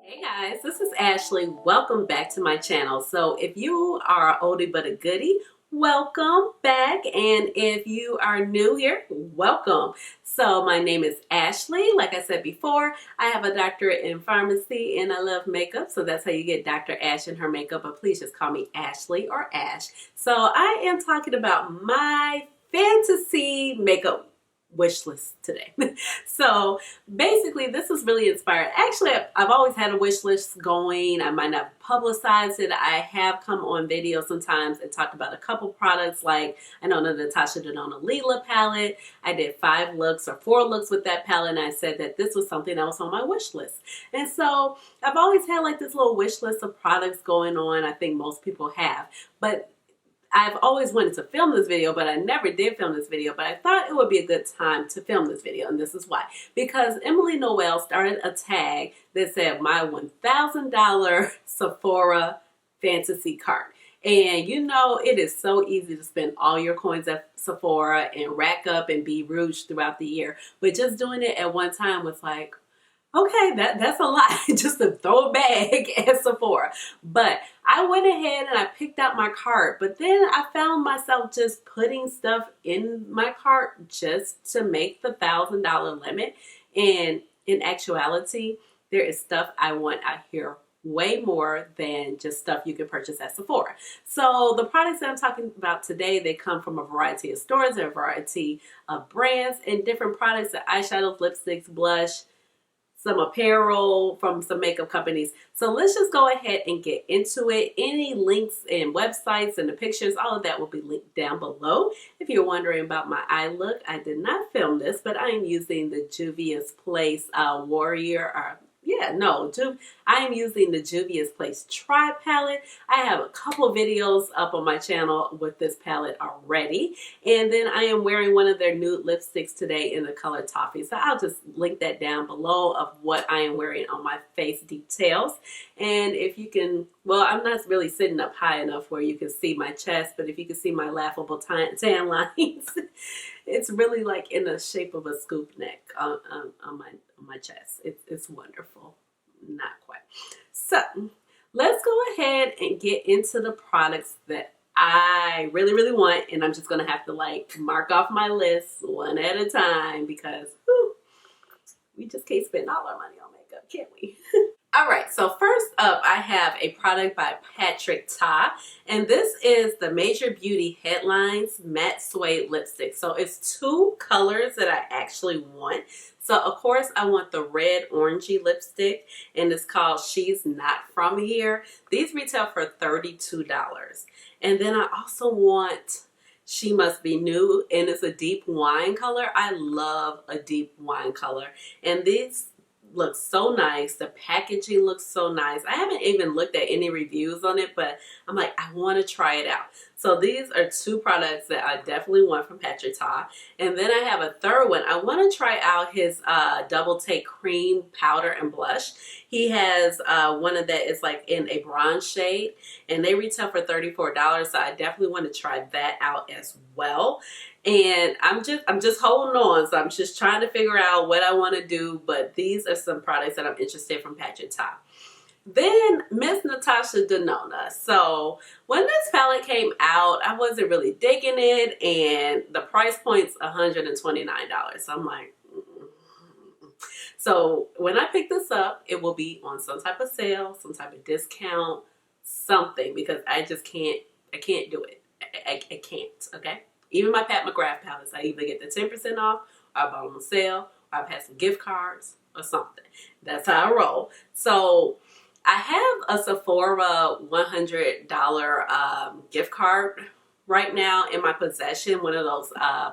Hey guys, this is Ashley. Welcome back to my channel. So if you are an oldie but a goodie, welcome back. And if you are new here, welcome. So my name is Ashley. Like I said before, I have a doctorate in pharmacy and I love makeup. So that's how you get Dr. Ash in her makeup. But please just call me Ashley or Ash. So I am talking about my fantasy makeup wish list today. So basically this is really inspired. Actually, I've always had a wish list going. I might not publicize it. I have come on video sometimes and talked about a couple products, like I know the Natasha Denona Lila palette. I did 5 looks or 4 looks with that palette, and I said that this was something that was on my wish list. And so I've always had like this little wish list of products going on. I think most people have, but I've always wanted to film this video, but I never did film this video. But I thought it would be a good time to film this video, and this is why. Because Emily Noel started a tag that said my $1,000 Sephora fantasy cart. And you know, it is so easy to spend all your coins at Sephora and rack up and be rouge throughout the year. But just doing it at one time was like, okay, that's a lot just to throw a bag at Sephora. But I went ahead and I picked out my cart, but then I found myself just putting stuff in my cart just to make the $1,000 limit. And in actuality, there is stuff I want out here way more than just stuff you can purchase at Sephora. So the products that I'm talking about today, they come from a variety of stores, a variety of brands, and different products, the eyeshadows, lipsticks, blush, some apparel from some makeup companies. So let's just go ahead and get into it. Any links and websites and the pictures, all of that will be linked down below. If you're wondering about my eye look, I did not film this, but I am using the Juvia's Place I am using the Juvia's Place Tri palette. I have a couple videos up on my channel with this palette already. And then I am wearing one of their nude lipsticks today in the color Toffee. So I'll just link that down below of what I am wearing on my face details. And if you can, well, I'm not really sitting up high enough where you can see my chest, but if you can see my laughable tan lines, it's really like in the shape of a scoop neck on my chest. It's wonderful. Not quite. So let's go ahead and get into the products that I really want, and I'm just gonna have to like mark off my list one at a time because we just can't spend all our money on makeup, can we? All right, so first up, I have a product by Patrick Ta, and this is the Major Beauty Headlines Matte Suede Lipstick. So it's 2 colors that I actually want. So of course, I want the red orangey lipstick, and it's called She's Not From Here. These retail for $32. And then I also want She Must Be New, and it's a deep wine color. I love a deep wine color, and these looks so nice. The packaging looks so nice. I haven't even looked at any reviews on it, but I'm like, I want to try it out. So these are 2 products that I definitely want from Patrick Ta. And then I have a third one. I want to try out his Double Take Cream powder and blush. He has one of that is like in a bronze shade, and they retail for $34. So I definitely want to try that out as well. And I'm just holding on, so I'm just trying to figure out what I want to do, but these are some products that I'm interested in from Patrick Ta. Then Miss Natasha Denona. So when this palette came out, I wasn't really digging it, and the price point's $129. So I'm like, So when I pick this up, it will be on some type of sale, some type of discount, something, because I just can't do it. I can't, okay? Even my Pat McGrath palettes, I either get the 10% off, or I bought them on sale, or I've had some gift cards or something. That's how I roll. So I have a Sephora $100 gift card right now in my possession, one of those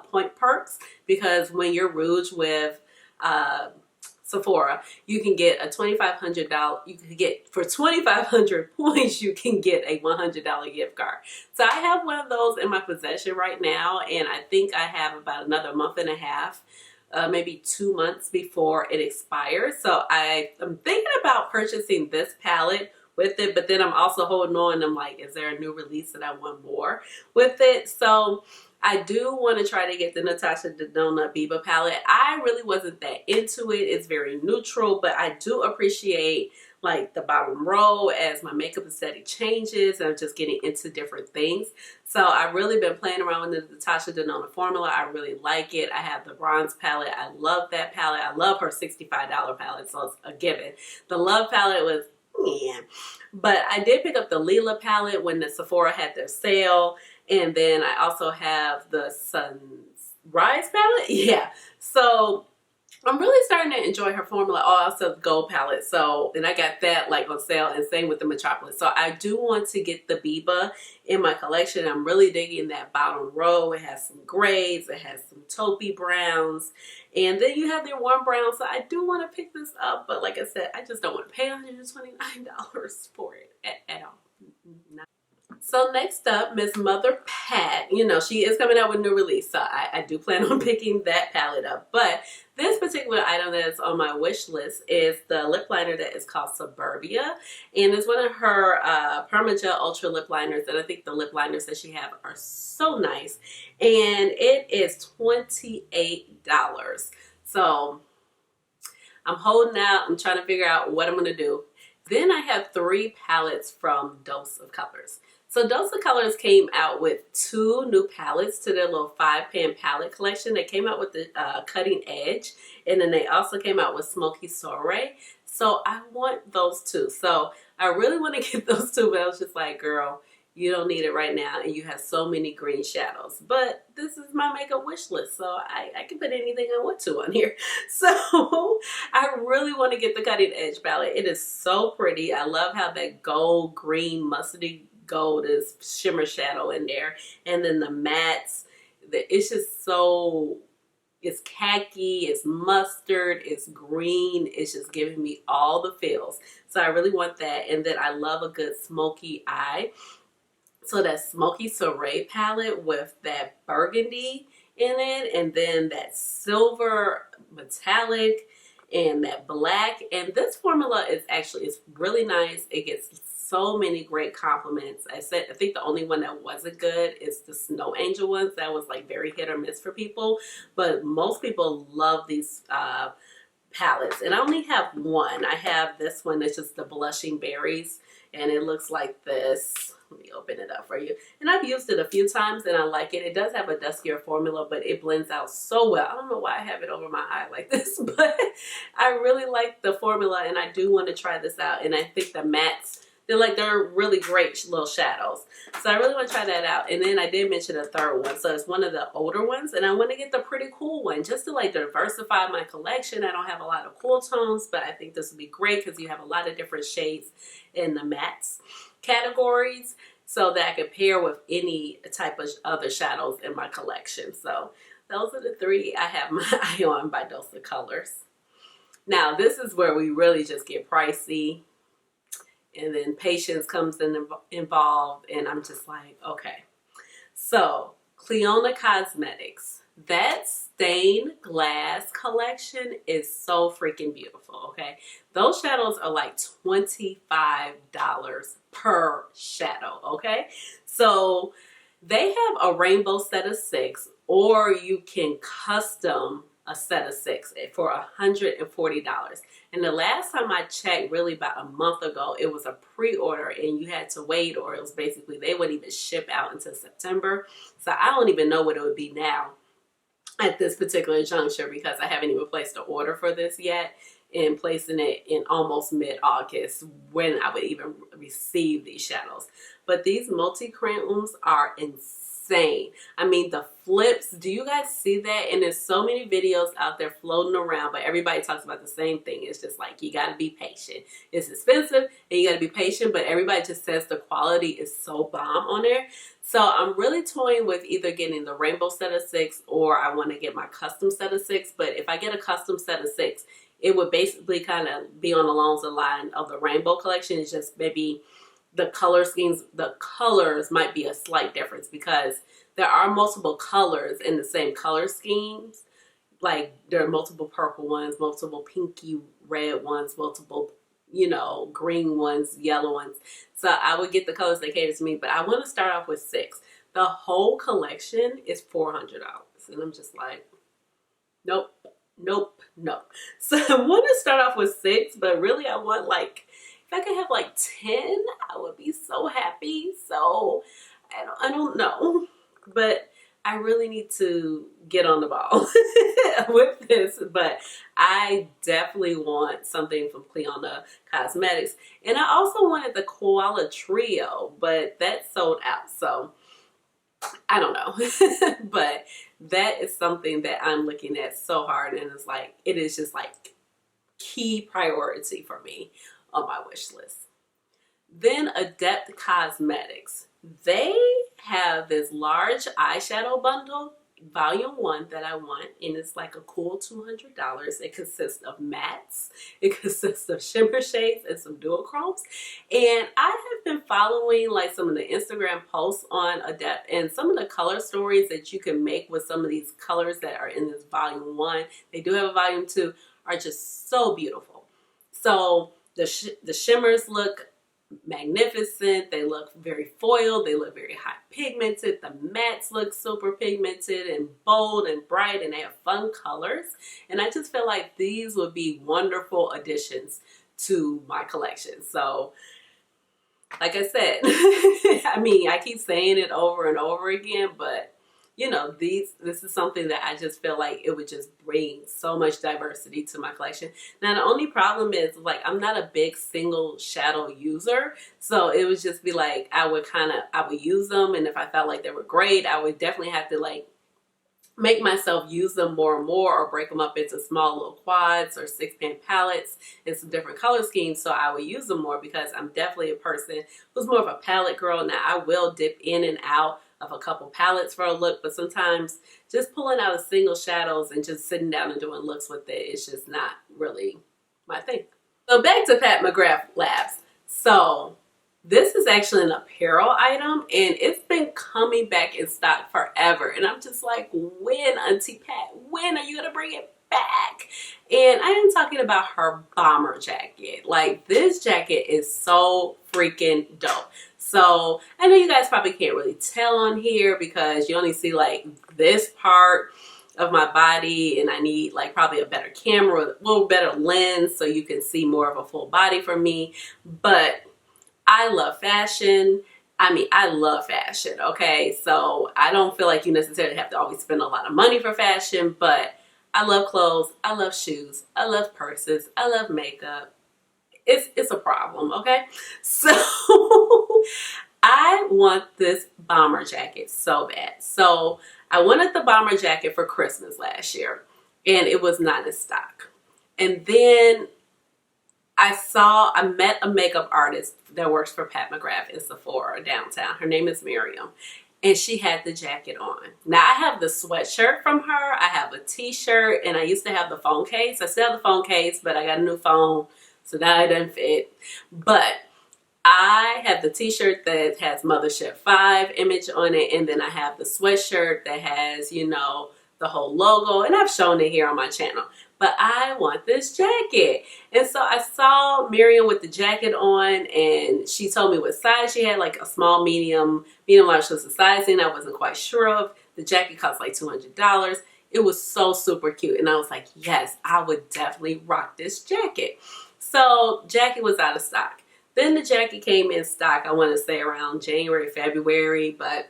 point perks, because when you're rouge with Sephora, you can get a $2,500, you can get, for 2,500 points, you can get a $100 gift card. So I have one of those in my possession right now, and I think I have about another month and a half, maybe 2 months before it expires. So I'm thinking about purchasing this palette with it, but then I'm also holding on, and I'm like, is there a new release that I want more with it? So I do want to try to get the Natasha Denona Biba palette. I really wasn't that into it. It's very neutral, but I do appreciate like the bottom row as my makeup aesthetic changes and I'm just getting into different things. So I've really been playing around with the Natasha Denona formula. I really like it. I have the bronze palette. I love that palette. I love her $65 palette, so it's a given. The Love palette was, yeah. But I did pick up the Lila palette when the Sephora had their sale. And then I also have the Sunrise palette. Yeah. So I'm really starting to enjoy her formula. Oh, also the gold palette. So, and I got that like on sale, and same with the Metropolis. So I do want to get the Biba in my collection. I'm really digging that bottom row. It has some grays. It has some taupey browns. And then you have their warm browns. So I do want to pick this up. But like I said, I just don't want to pay $129 for it at all. So next up, Miss Mother Pat. You know, she is coming out with a new release, so I do plan on picking that palette up. But this particular item that is on my wish list is the lip liner that is called Suburbia. And it's one of her Permagel Ultra lip liners. And I think the lip liners that she have are so nice. And it is $28. So I'm holding out. I'm trying to figure out what I'm going to do. Then I have 3 palettes from Dose of Colors. So Dose of Colors came out with 2 new palettes to their little 5-pan palette collection. They came out with the Cutting Edge, and then they also came out with Smokey Soiree. So I want those 2. So I really want to get those 2, but I was just like, girl, you don't need it right now, and you have so many green shadows. But this is my makeup wish list, so I can put anything I want to on here. So I really want to get the Cutting Edge palette. It is so pretty. I love how that gold, green, mustardy gold is shimmer shadow in there. And then the mattes, it's just so, it's khaki, it's mustard, it's green. It's just giving me all the feels. So I really want that. And then I love a good smoky eye. So that Smoky Soiree palette with that burgundy in it, and then that silver metallic and that black. And this formula is actually, it's really nice. It gets so many great compliments. I think the only one that wasn't good is the Snow Angel ones. That was like very hit or miss for people. But most people love these palettes. And I only have one. I have this one that's just the Blushing Berries. And it looks like this. Let me open it up for you. And I've used it a few times and I like it. It does have a duskier formula, but it blends out so well. I don't know why I have it over my eye like this, but I really like the formula and I do want to try this out. And I think the mattes, they're really great little shadows. So I really want to try that out. And then I did mention a third one. So it's one of the older ones. And I want to get the Pretty Cool one just to like diversify my collection. I don't have a lot of cool tones, but I think this would be great because you have a lot of different shades in the mattes categories, so that I could pair with any type of other shadows in my collection. So those are the 3 I have my eye on by Dose of Colors. Now this is where we really just get pricey, and then patience comes involved, and I'm just like, okay. So Clionadh Cosmetics, that stained glass collection is so freaking beautiful, okay? Those shadows are like $25 per shadow, okay? So they have a rainbow set of 6, or you can custom a set of 6 for $140. And the last time I checked, really about a month ago, it was a pre-order and you had to wait, or it was basically they wouldn't even ship out until September. So I don't even know what it would be now at this particular juncture because I haven't even placed an order for this yet, and placing it in almost mid-August when I would even receive these shadows. But these multi-creams are insane. I mean, the flips, do you guys see that? And there's so many videos out there floating around, but everybody talks about the same thing. It's just like, you gotta be patient. It's expensive and you gotta be patient, but everybody just says the quality is so bomb on there. So I'm really toying with either getting the rainbow set of 6 or I want to get my custom set of 6. But if I get a custom set of 6, it would basically kind of be on along the line of the rainbow collection. It's just maybe the color schemes, the colors might be a slight difference because there are multiple colors in the same color schemes. Like there are multiple purple ones, multiple pinky red ones, multiple, you know, green ones, yellow ones. So I would get the colors that cater to me, but I want to start off with 6. The whole collection is $400. And I'm just like, nope. Nope, no. So I want to start off with 6, but really I want like if I could have like 10, I would be so happy. So I don't know, but I really need to get on the ball with this. But I definitely want something from Clionadh Cosmetics. And I also wanted the Koala Trio, but that sold out. So I don't know. But that is something that I'm looking at so hard, and it's like, it is just like key priority for me on my wish list. Then Adept Cosmetics. They have this large eyeshadow bundle, volume 1, that I want, and it's like a cool $200. It consists of mattes, it consists of shimmer shades, and some duochromes. And I have been following like some of the Instagram posts on Adept, and some of the color stories that you can make with some of these colors that are in this volume 1. They do have a volume 2, are just so beautiful. So the shimmers look magnificent. They look very foiled. They look very high pigmented. The mattes look super pigmented and bold and bright, and they have fun colors. And I just feel like these would be wonderful additions to my collection. So like I said, I mean, I keep saying it over and over again, but you know, this is something that I just feel like it would just bring so much diversity to my collection. Now, the only problem is, like, I'm not a big single shadow user. So it would just be like, I would use them. And if I felt like they were great, I would definitely have to like make myself use them more and more, or break them up into small little quads or 6-pan palettes and some different color schemes, so I would use them more, because I'm definitely a person who's more of a palette girl. Now, I will dip in and out of a couple palettes for a look, but sometimes just pulling out a single shadows and just sitting down and doing looks with it is just not really my thing. So back to Pat McGrath Labs. So this is actually an apparel item, and it's been coming back in stock forever. And I'm just like, when, Auntie Pat? When are you going to bring it back? And I am talking about her bomber jacket. Like, this jacket is so freaking dope. So I know you guys probably can't really tell on here because you only see like this part of my body, and I need like probably a better camera, a little better lens so you can see more of a full body from me. But I love fashion. I mean, I love fashion, okay? So I don't feel like you necessarily have to always spend a lot of money for fashion, but I love clothes, I love shoes, I love purses, I love makeup. It's a problem, okay? So I want this bomber jacket so bad. So I wanted the bomber jacket for Christmas last year, and it was not in stock. And then I met a makeup artist that works for Pat McGrath in Sephora downtown. Her name is Miriam, and she had the jacket on. Now, I have the sweatshirt from her, I have a t-shirt, and I used to have the phone case. I still have the phone case, but I got a new phone, so now it doesn't fit. But I have the t-shirt that has Mothership 5 image on it, and then I have the sweatshirt that has, you know, the whole logo, and I've shown it here on my channel. But I want this jacket. And so I saw Miriam with the jacket on, and she told me what size she had, like a small, medium large was the sizing. I wasn't quite sure of. The jacket cost like $200. It was so super cute. And I was like, yes, I would definitely rock this jacket. So jacket was out of stock. Then the jacket came in stock, I want to say around January, February, but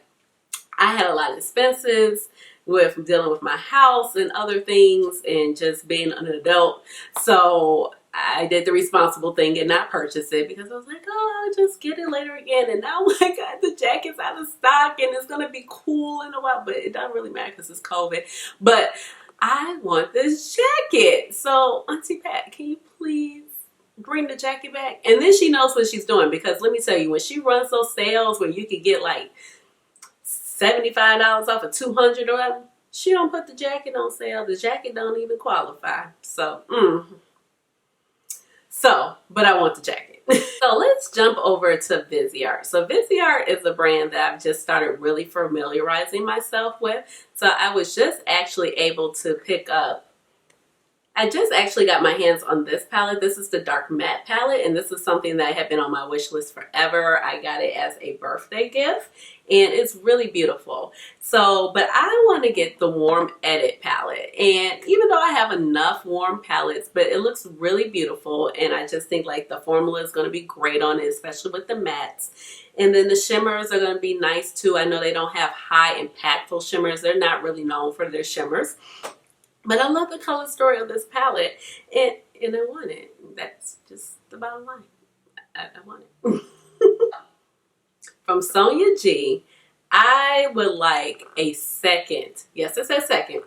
I had a lot of expenses with dealing with my house and other things and just being an adult. So I did the responsible thing and not purchase it, because I was like, oh, I'll just get it later again. And now, my God, the jacket's out of stock and it's going to be cool in a while, but it doesn't really matter because it's COVID. But I want this jacket. So Auntie Pat, can you please bring the jacket back? And then she knows what she's doing, because let me tell you, when she runs those sales where you could get like $75 off of $200 or whatever, she don't put the jacket on sale. The jacket don't even qualify. So, but I want the jacket. So let's jump over to Viseart. So Viseart is a brand that I've just started really familiarizing myself with. So I was just actually able to pick up, I just actually got my hands on this palette. This is the Dark Matte palette, and this is something that had been on my wish list forever. I got it as a birthday gift, and it's really beautiful. So, but I want to get the Warm Edit palette, and even though I have enough warm palettes, but it looks really beautiful, and I just think like the formula is going to be great on it, especially with the mattes. And then the shimmers are going to be nice too. I know they don't have high impactful shimmers. They're not really known for their shimmers. But I love the color story of this palette, and I want it. That's just the bottom line. I want it. From Sonia G, I would like a second, yes, it says second.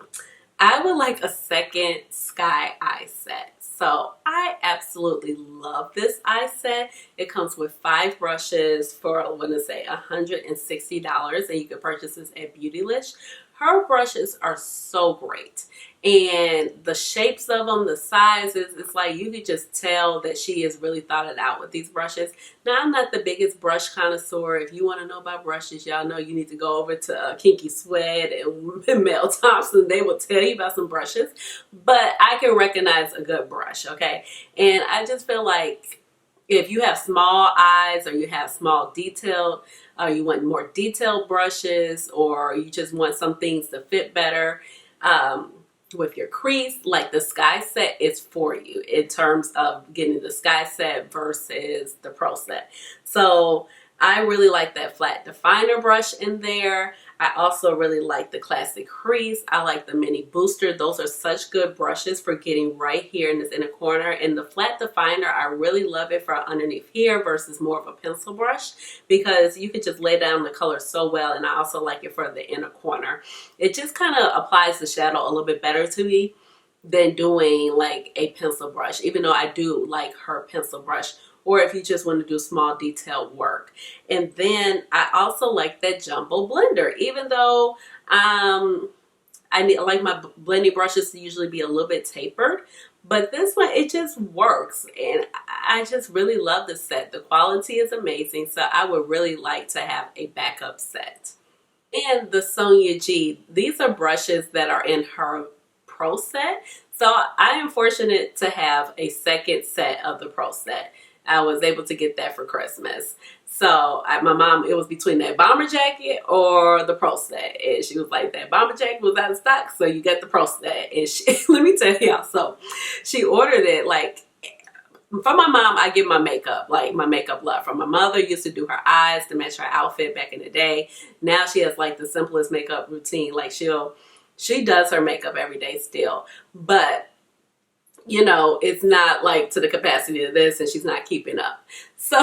I would like a second Sky Eye set. So I absolutely love this eye set. It comes with 5 brushes for, I want to say, $160, and you can purchase this at Beautylish. Her brushes are so great, and the shapes of them, the sizes, it's like you could just tell that she has really thought it out with these brushes. Now, I'm not the biggest brush connoisseur. If you want to know about brushes, y'all know you need to go over to Kinky Suede and Mel Thompson. They will tell you about some brushes, but I can recognize a good brush, okay? And I just feel like if you have small eyes, or you have small detailed, or you want more detailed brushes, or you just want some things to fit better with your crease, like the Sky set is for you in terms of getting the Sky set versus the Pro set. So I really like that flat definer brush in there. I also really like the classic crease. I like the mini booster. Those are such good brushes for getting right here in this inner corner. And the flat definer, I really love it for underneath here versus more of a pencil brush, because you can just lay down the color so well. And I also like it for the inner corner. It just kind of applies the shadow a little bit better to me than doing like a pencil brush, even though I do like her pencil brush, or if you just want to do small detailed work. And then I also like that jumbo blender, even though I like my blending brushes to usually be a little bit tapered, but this one, it just works, and I just really love the set. The quality is amazing, so I would really like to have a backup set. And the Sonia G, these are brushes that are in her Pro set, so I am fortunate to have a second set of the Pro set. I was able to get that for Christmas. So my mom, it was between that bomber jacket or the Pro set. And she was like, that bomber jacket was out of stock, so you got the Pro set. And she, let me tell y'all, so she ordered it like, from my mom, I get my makeup, like my makeup love. From my mother, used to do her eyes to match her outfit back in the day. Now she has like the simplest makeup routine. Like she does her makeup every day still. But you know, it's not like to the capacity of this, and she's not keeping up. So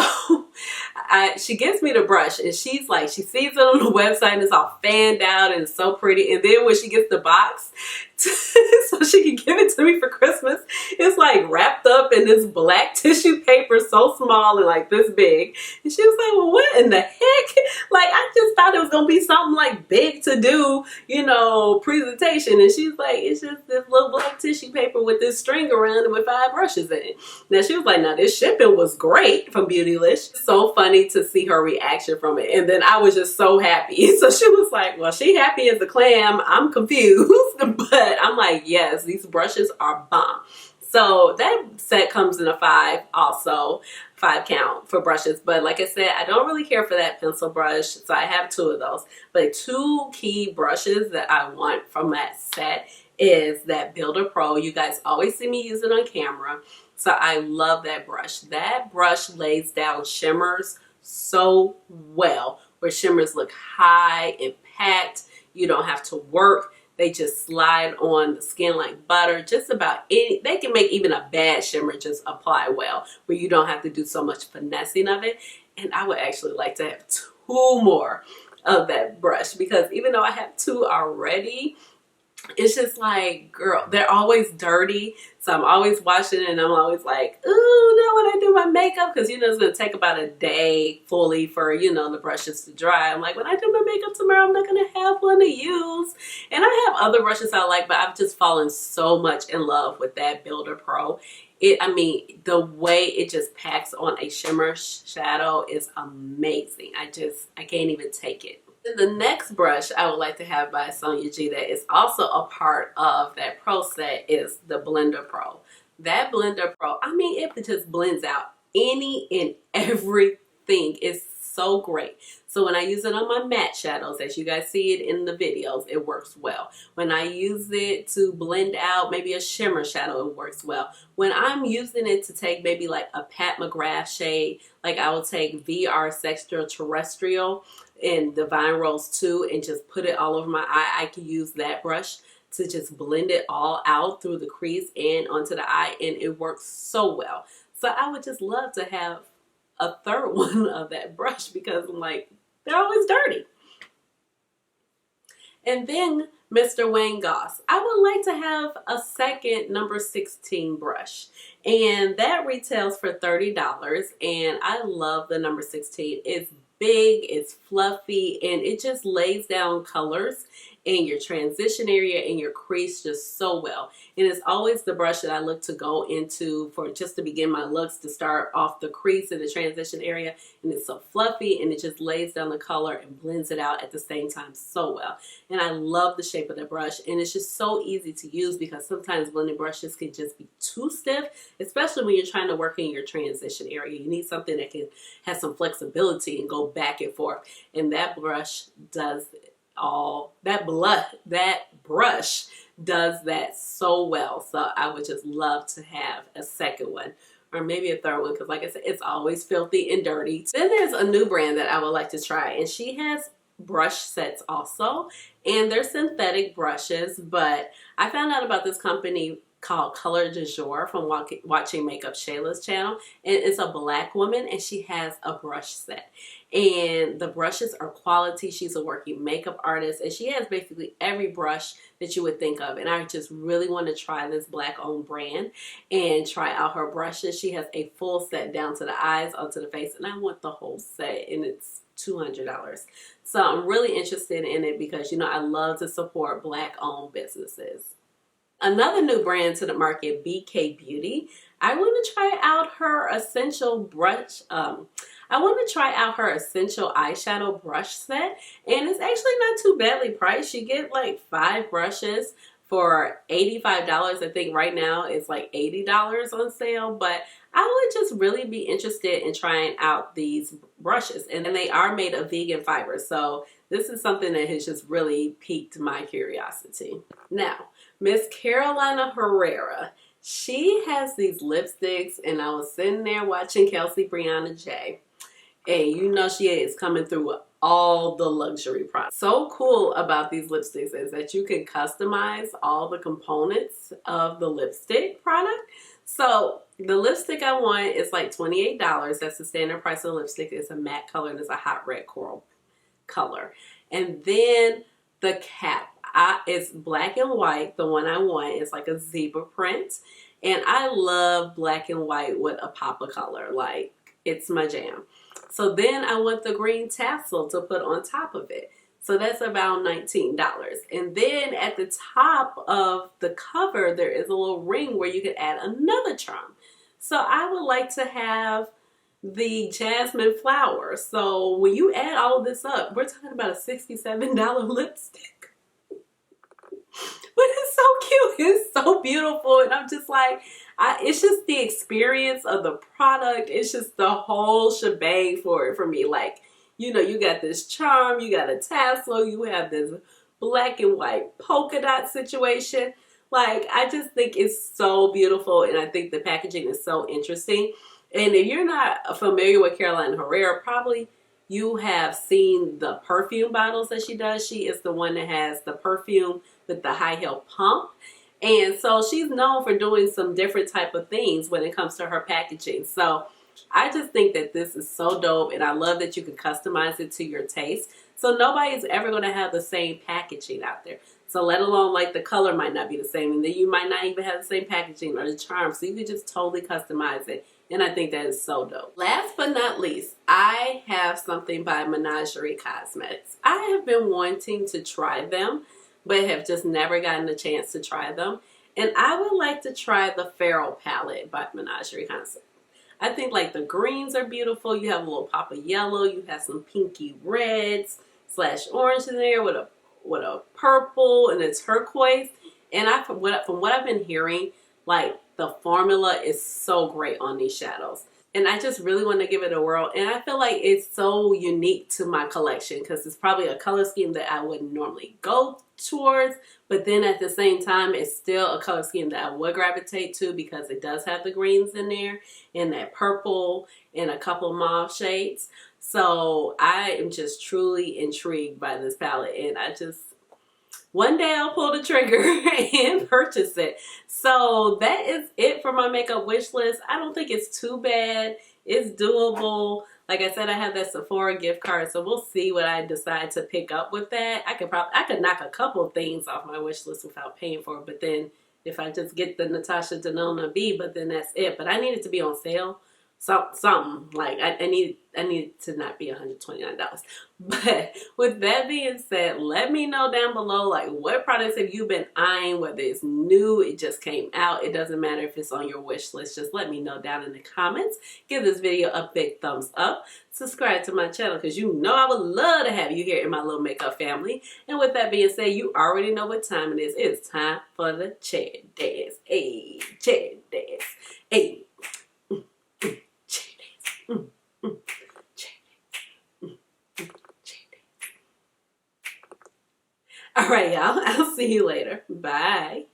she gives me the brush, and she's like, she sees it on the website and it's all fanned out and it's so pretty. And then when she gets the box so she can give it to me for Christmas, it's like wrapped up in this black tissue paper, so small and like this big. And she was like, well, what in the heck? Like, I just thought it was going to be something like big to do, you know, presentation. And she's like, it's just this little black tissue paper with this string around it with 5 brushes in it. Now she was like, now this shipping was great from Beautylish. So funny to see her reaction from it. And then I was just so happy. So she was like, well, she happy as a clam. I'm confused. But I'm like, yes, these brushes are bomb. So that set comes in a 5 also, 5 count for brushes. But like I said, I don't really care for that pencil brush. So I have 2 of those. But 2 key brushes that I want from that set is that Builder Pro. You guys always see me use it on camera. So I love that brush. That brush lays down shimmers so well, where shimmers look high and packed. You don't have to work. They just slide on the skin like butter. Just about any, they can make even a bad shimmer just apply well, where you don't have to do so much finessing of it. And I would actually like to have 2 more of that brush, because even though I have 2 already, it's just like, girl, they're always dirty. So I'm always washing it, and I'm always like, ooh, now when I do my makeup, because, you know, it's going to take about a day fully for, you know, the brushes to dry. I'm like, when I do my makeup tomorrow, I'm not going to have one to use. And I have other brushes I like, but I've just fallen so much in love with that Builder Pro. I mean, the way it just packs on a shimmer shadow is amazing. I can't even take it. And the next brush I would like to have by Sonia G that is also a part of that Pro set is the Blender Pro. That Blender Pro, I mean, it just blends out any and everything. It's so great. So when I use it on my matte shadows, as you guys see it in the videos, it works well. When I use it to blend out maybe a shimmer shadow, it works well. When I'm using it to take maybe like a Pat McGrath shade, like I will take VR Sextra Terrestrial in Divine Rose 2 and just put it all over my eye, I can use that brush to just blend it all out through the crease and onto the eye, and it works so well. So I would just love to have a third one of that brush because I'm like, they're always dirty. And then Mr. Wayne Goss. I would like to have a second number 16 brush. And that retails for $30. And I love the number 16. It's big, it's fluffy, and it just lays down colors in your transition area and your crease just so well. And it's always the brush that I look to go into for just to begin my looks, to start off the crease in the transition area. And it's so fluffy and it just lays down the color and blends it out at the same time so well. And I love the shape of the brush, and it's just so easy to use because sometimes blending brushes can just be too stiff, especially when you're trying to work in your transition area. You need something that can have some flexibility and go back and forth. And that brush does all that brush does that so well. So I would just love to have a second one, or maybe a third one, because like I said, it's always filthy and dirty. Then there's a new brand that I would like to try, and she has brush sets also, and they're synthetic brushes. But I found out about this company called Color de Jour from watching Makeup Shayla's channel, and it's a black woman, and she has a brush set, and the brushes are quality. She's a working makeup artist, and she has basically every brush that you would think of. And I just really want to try this black owned brand and try out her brushes. She has a full set down to the eyes, onto the face, and I want the whole set, and it's $200. So I'm really interested in it because, you know, I love to support black owned businesses. Another new brand to the market, BK Beauty. I want to try out her essential brush. I want to try out her essential eyeshadow brush set, and it's actually not too badly priced. You get like 5 brushes for $85. I think right now it's like $80 on sale, but I would just really be interested in trying out these brushes, and they are made of vegan fiber. So this is something that has just really piqued my curiosity. Now, Miss Carolina Herrera, she has these lipsticks, and I was sitting there watching Kelsey Brianna J, and you know she is coming through with all the luxury products. So cool about these lipsticks is that you can customize all the components of the lipstick product. So the lipstick I want is like $28. That's the standard price of the lipstick. It's a matte color and it's a hot red coral color. And then the cap, it's black and white. The one I want is like a zebra print. And I love black and white with a pop of color. Like, it's my jam. So then I want the green tassel to put on top of it. So that's about $19. And then at the top of the cover, there is a little ring where you can add another charm. So I would like to have the jasmine flower. So when you add all of this up, we're talking about a $67 lipstick. But it's so cute. It's so beautiful. And I'm just like, it's just the experience of the product. It's just the whole shebang for me. Like, you know, you got this charm, you got a tassel, you have this black and white polka dot situation. Like, I just think it's so beautiful, and I think the packaging is so interesting. And if you're not familiar with Carolina Herrera, probably you have seen the perfume bottles that she does. She is the one that has the perfume with the high heel pump. And so she's known for doing some different type of things when it comes to her packaging. So I just think that this is so dope, and I love that you can customize it to your taste. So nobody's ever going to have the same packaging out there. So let alone, like, the color might not be the same, and then you might not even have the same packaging or the charm. So you can just totally customize it. And I think that is so dope. Last but not least, I have something by Menagerie Cosmetics. I have been wanting to try them, but have just never gotten a chance to try them. And I would like to try the Feral palette by Menagerie Cosmetics. I think like the greens are beautiful. You have a little pop of yellow. You have some pinky reds. slash orange in there with a purple and a turquoise. And from what I've been hearing, like the formula is so great on these shadows. And I just really want to give it a whirl. And I feel like it's so unique to my collection because it's probably a color scheme that I wouldn't normally go towards. But then at the same time, it's still a color scheme that I would gravitate to because it does have the greens in there and that purple and a couple mauve shades. So I am just truly intrigued by this palette. And one day I'll pull the trigger and purchase it. So that is it for my makeup wish list. I don't think it's too bad. It's doable. Like I said, I have that Sephora gift card, so we'll see what I decide to pick up with that. I could knock a couple things off my wish list without paying for it, but then if I just get the Natasha Denona Biba, then that's it. But I need it to be on sale. Something like I need to not be $129. But with that being said, let me know down below, like, what products have you been eyeing, whether it's new, it just came out, it doesn't matter if it's on your wish list. Just let me know down in the comments. Give this video a big thumbs up, subscribe to my channel because you know I would love to have you here in my little makeup family. And with that being said, you already know what time it is. It's time for the chair dance. Hey, chair dance. Hey. All right, y'all. I'll see you later. Bye.